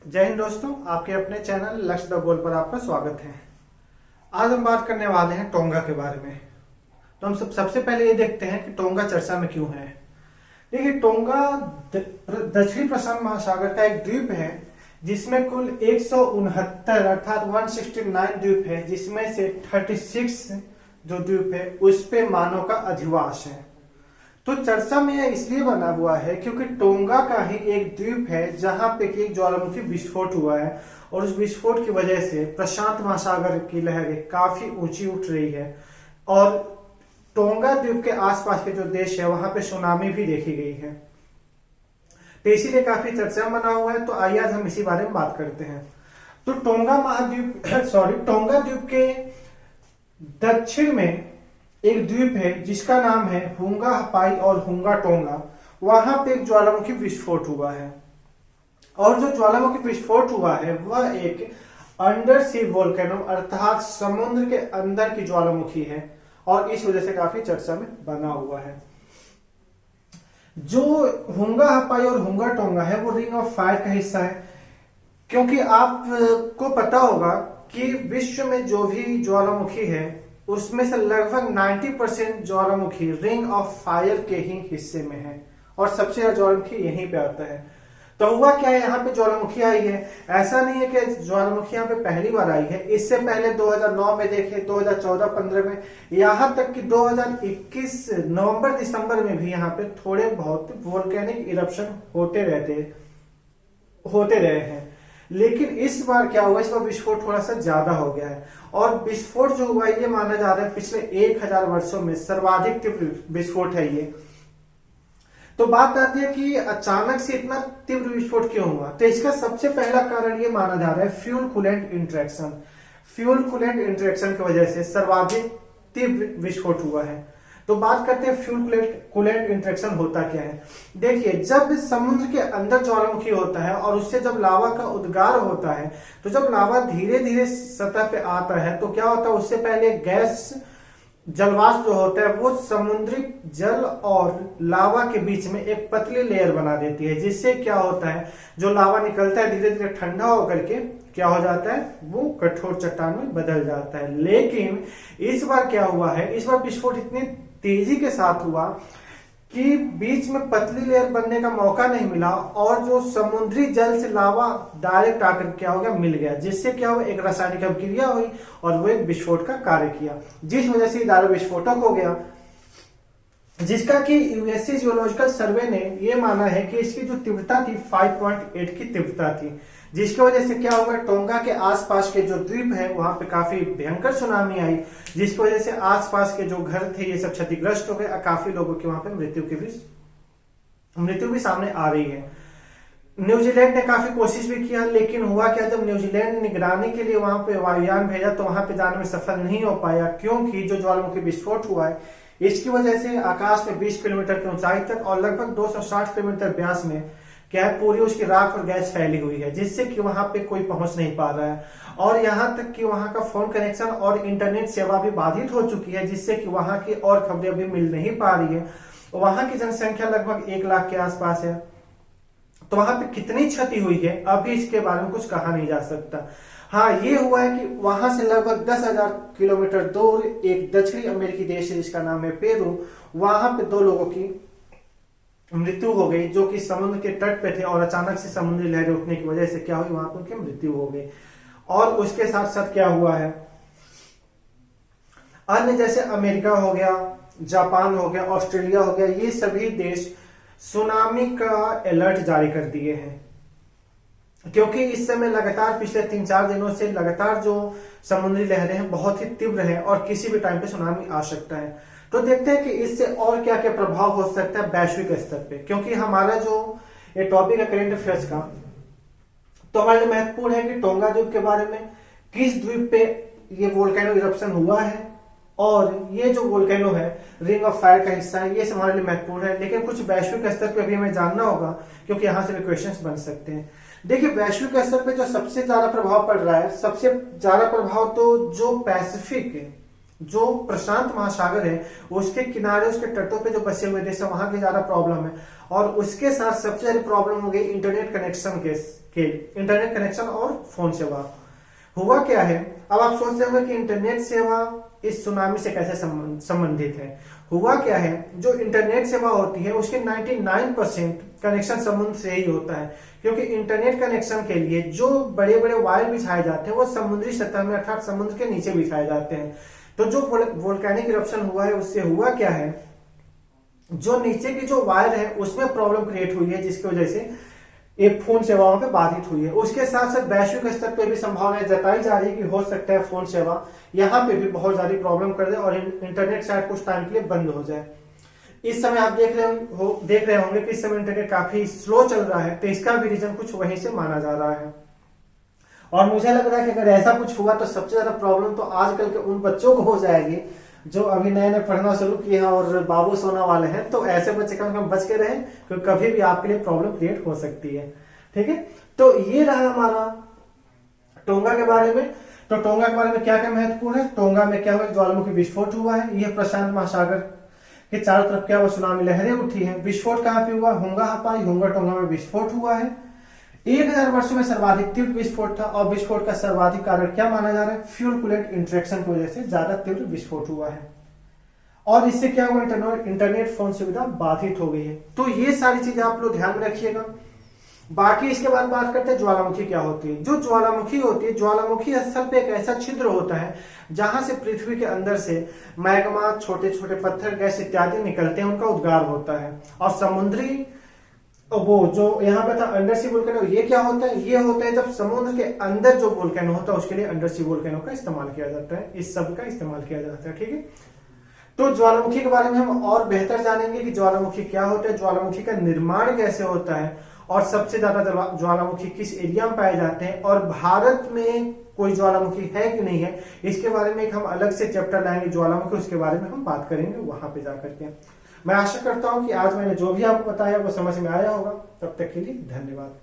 जय हिंद दोस्तों, आपके अपने चैनल लक्ष्य द गोल पर आपका स्वागत है। आज हम बात करने वाले हैं टोंगा के बारे में। तो हम सबसे पहले ये देखते हैं कि टोंगा चर्चा में क्यों है। देखिए, टोंगा दक्षिणी प्रशांत महासागर का एक द्वीप है जिसमें कुल 169 अर्थात 169 द्वीप है, जिसमें से 36 जो द्वीप है उस पे मानव का अधिवास है। तो चर्चा में यह इसलिए बना हुआ है क्योंकि टोंगा का ही एक द्वीप है जहां पे कि एक ज्वालामुखी विस्फोट हुआ है और उस विस्फोट की वजह से प्रशांत महासागर की लहरें काफी ऊंची उठ रही है और टोंगा द्वीप के आसपास के जो देश है वहां पे सुनामी भी देखी गई है। तो इसीलिए काफी चर्चा में बना हुआ है। तो आइए आज हम इसी बारे में बात करते हैं। तो टोंगा द्वीप के दक्षिण में एक द्वीप है जिसका नाम है हुंगा हपाई और हुंगा टोंगा। वहां पे एक ज्वालामुखी विस्फोट हुआ है और जो ज्वालामुखी विस्फोट हुआ है वह एक अंडर सी वोल्केनो अर्थात समुद्र के अंदर की ज्वालामुखी है और इस वजह से काफी चर्चा में बना हुआ है। जो हुंगा हपाई और हुंगा टोंगा है वो रिंग ऑफ फायर का हिस्सा है, क्योंकि आपको पता होगा कि विश्व में जो भी ज्वालामुखी है उसमें से लगभग 90% ज्वालामुखी रिंग ऑफ फायर के ही हिस्से में है और सबसे ज्यादा ज्वालामुखी यहीं पे आता है। तो हुआ क्या है, यहाँ पे ज्वालामुखी आई है। ऐसा नहीं है कि ज्वालामुखी यहाँ पे पहली बार आई है, इससे पहले 2009 में देखे, 2014-15 में, यहाँ तक कि 2021 नवंबर दिसंबर में भी यहाँ पे थोड़े बहुत वोल्केनिक इरप्शन होते रहे हैं। लेकिन इस बार क्या हुआ, इस बार विस्फोट थोड़ा सा ज्यादा हो गया है और विस्फोट जो हुआ ये माना जा रहा है पिछले 1000 वर्षों में सर्वाधिक तीव्र विस्फोट है ये। तो बात आती है कि अचानक से इतना तीव्र विस्फोट क्यों हुआ। तो इसका सबसे पहला कारण ये माना जा रहा है fuel coolant interaction. Fuel coolant interaction की वजह से सर्वाधिक तीव्र विस्फोट हुआ है। तो बात करते हैं फ्यूल कूलेंट इंटरेक्शन होता क्या है। देखिए, जब समुद्र के अंदर ज्वालामुखी होता है और उससे जब लावा का उद्गार होता है, तो जब लावा धीरे धीरे सतह पे आता है तो क्या होता है, उससे पहले गैस जलवाष्प जो होता है वो समुद्री जल और लावा के बीच में एक पतली लेयर बना देती है, जिससे क्या होता है जो लावा निकलता है धीरे धीरे ठंडा होकर के क्या हो जाता है, वो कठोर चट्टान में बदल जाता है। लेकिन इस बार क्या हुआ है, इस बार विस्फोट इतनी तेजी के साथ हुआ कि बीच में पतली लेयर बनने का मौका नहीं मिला और जो समुद्री जल से लावा डायरेक्ट आकर क्या हो गया, मिल गया, जिससे क्या हुआ, एक रासायनिक अभिक्रिया हुई और वो एक विस्फोट का कार्य किया, जिस वजह से दारू विस्फोटक हो गया। जिसका कि यूएससी जियोलॉजिकल सर्वे ने ये माना है कि इसकी जो तीव्रता थी 5.8 की तीव्रता थी, जिसकी वजह से क्या होगा, टोंगा के आसपास के जो द्वीप है वहां पे काफी भयंकर सुनामी आई, जिसकी वजह से आसपास के जो घर थे ये सब क्षतिग्रस्त हो गए और काफी लोगों की वहां पे मृत्यु भी सामने आ रही है। न्यूजीलैंड ने काफी कोशिश भी किया, लेकिन हुआ क्या, जब न्यूजीलैंड ने निगरानी के लिए वहां पे वायुयान भेजा तो वहां पे जाने में सफल नहीं हो पाया, क्योंकि जो ज्वालामुखी विस्फोट हुआ है इसकी वजह से आकाश में 20 किलोमीटर की ऊंचाई तक और लगभग 260 किलोमीटर व्यास में क्या है, पूरी उसकी राख और गैस फैली हुई है, जिससे कि वहां पे कोई पहुंच नहीं पा रहा है और यहां तक कि वहां का फोन कनेक्शन और इंटरनेट सेवा भी बाधित हो चुकी है, जिससे कि वहां की और खबरें भी मिल नहीं पा रही है। वहां की जनसंख्या लगभग 1 लाख के आसपास है। तो वहां पे कितनी क्षति हुई है अभी इसके बारे में कुछ कहा नहीं जा सकता। हाँ, ये हुआ है कि वहां से लगभग 10,000 किलोमीटर दूर एक दक्षिणी अमेरिकी देश है जिसका नाम है पेरू, वहां पे 2 लोगों की मृत्यु हो गई जो कि समुद्र के तट पे थे और अचानक से समुद्री लहरें उठने की वजह से क्या हुई, वहां पर उनकी मृत्यु हो गई। और उसके साथ साथ क्या हुआ है, अन्य जैसे अमेरिका हो गया, जापान हो गया, ऑस्ट्रेलिया हो गया, ये सभी देश सुनामी का अलर्ट जारी कर दिए हैं, क्योंकि इस समय लगातार पिछले 3-4 दिनों से लगातार जो समुद्री लहरें हैं बहुत ही तीव्र है और किसी भी टाइम पे सुनामी आ सकता है। तो देखते हैं कि इससे और क्या क्या प्रभाव हो सकता है वैश्विक स्तर पे, क्योंकि हमारा जो ये टॉपिक है करेंट अफेयर्स का, तो हमारे लिए महत्वपूर्ण है कि टोंगा द्वीप के बारे में, किस द्वीप पे ये वोल्केनो इरप्शन हुआ है और ये जो वोल्केनो है रिंग ऑफ फायर का हिस्सा है, ये सब हमारे लिए महत्वपूर्ण है। लेकिन कुछ वैश्विक स्तर पे भी हमें जानना होगा, क्योंकि यहां से भी क्वेश्चंस बन सकते हैं। देखिए, वैश्विक स्तर पे जो सबसे ज्यादा प्रभाव पड़ रहा है, सबसे ज्यादा प्रभाव तो जो पैसिफिक जो प्रशांत महासागर है उसके किनारे, उसके तटों पे जो बसे हुए देश है वहां की ज्यादा प्रॉब्लम है। और उसके साथ सबसे ज्यादा प्रॉब्लम हो गई इंटरनेट कनेक्शन के इंटरनेट कनेक्शन और फोन सेवा। हुआ क्या है, अब आप सोचते होंगे कि इंटरनेट सेवा इस सुनामी से कैसे संबंधित है। हुआ क्या है, जो इंटरनेट सेवा होती है उसके 99% कनेक्शन समुद्र से ही होता है, क्योंकि इंटरनेट कनेक्शन के लिए जो बड़े बड़े वायर बिछाए जाते हैं वो समुद्री सतह में अर्थात समुद्र के नीचे बिछाए जाते हैं। तो जो वोल्केनिक इरप्शन हुआ है उससे हुआ क्या है, जो नीचे की जो वायर है उसमें प्रॉब्लम क्रिएट हुई है, जिसकी वजह से एक फोन सेवाओं पे बाधित हुई है। उसके साथ साथ वैश्विक स्तर पे भी संभावना जताई जा रही है कि हो सकता है फोन सेवा यहाँ पे भी बहुत ज्यादा प्रॉब्लम कर दे और इंटरनेट शायद कुछ टाइम के लिए बंद हो जाए। इस समय आप देख रहे होंगे कि इस समय इंटरनेट काफी स्लो चल रहा है, तो इसका भी रीजन कुछ वहीं से माना जा रहा है। और मुझे लग रहा है कि अगर ऐसा कुछ हुआ तो सबसे ज्यादा प्रॉब्लम तो आजकल के उन बच्चों को हो जाएगी जो अभी नए नए पढ़ना शुरू किए हैं और बाबू सोना वाले हैं। तो ऐसे बच्चे कम से कम बच के रहें, क्योंकि कभी भी आपके लिए प्रॉब्लम क्रिएट हो सकती है। ठीक है, तो ये रहा हमारा टोंगा के बारे में। तो टोंगा के बारे में क्या क्या महत्वपूर्ण है, टोंगा में क्या हुआ, ज्वालामुखी विस्फोट हुआ है। यह प्रशांत महासागर के चारों तरफ क्या हुआ, सुनामी लहरें उठी हैं। विस्फोट कहां पे हुआ, हुंगा हपाई हुंगा टोंगा में विस्फोट हुआ है। 1000 वर्षों में सर्वाधिक तीव्र विस्फोट था और विस्फोट का सर्वाधिक कारण क्या माना जा रहा है, फ्यूल कूलेंट इंटरेक्शन की वजह से ज्यादा तीव्र विस्फोट हुआ है। और इससे क्या हुआ, इंटरनेट फोन सुविधा बाधित हो गई है। तो ये सारी चीजें आप लोग ध्यान में रखिएगा। बाकी इसके बाद बात करते हैं ज्वालामुखी क्या होती है। जो ज्वालामुखी होती है, ज्वालामुखी स्थल पे एक ऐसा छिद्र होता है जहां से पृथ्वी के अंदर से मैग्मा, छोटे छोटे पत्थर, गैस इत्यादि निकलते हैं, उनका उद्गार होता है। और समुद्री वो जो यहाँ पे था अंडर सी वोल्केनो, ये क्या होता है, ये होता है जब समुद्र के अंदर जो वोल्केनो होता है उसके लिए अंडर सी वोल्केनो का इस्तेमाल किया जाता है, इस सब का इस्तेमाल किया जाता है। ठीक है, तो ज्वालामुखी के बारे में हम और बेहतर जानेंगे कि ज्वालामुखी क्या होता है, ज्वालामुखी का निर्माण कैसे होता है, और सबसे ज्यादा ज्वालामुखी किस एरिया में पाए जाते हैं, और भारत में कोई ज्वालामुखी है कि नहीं है, इसके बारे में एक हम अलग से चैप्टर लाएंगे ज्वालामुखी, उसके बारे में हम बात करेंगे वहां पे जाकर के। मैं आशा करता हूं कि आज मैंने जो भी आपको बताया वो समझ में आया होगा। तब तक के लिए धन्यवाद।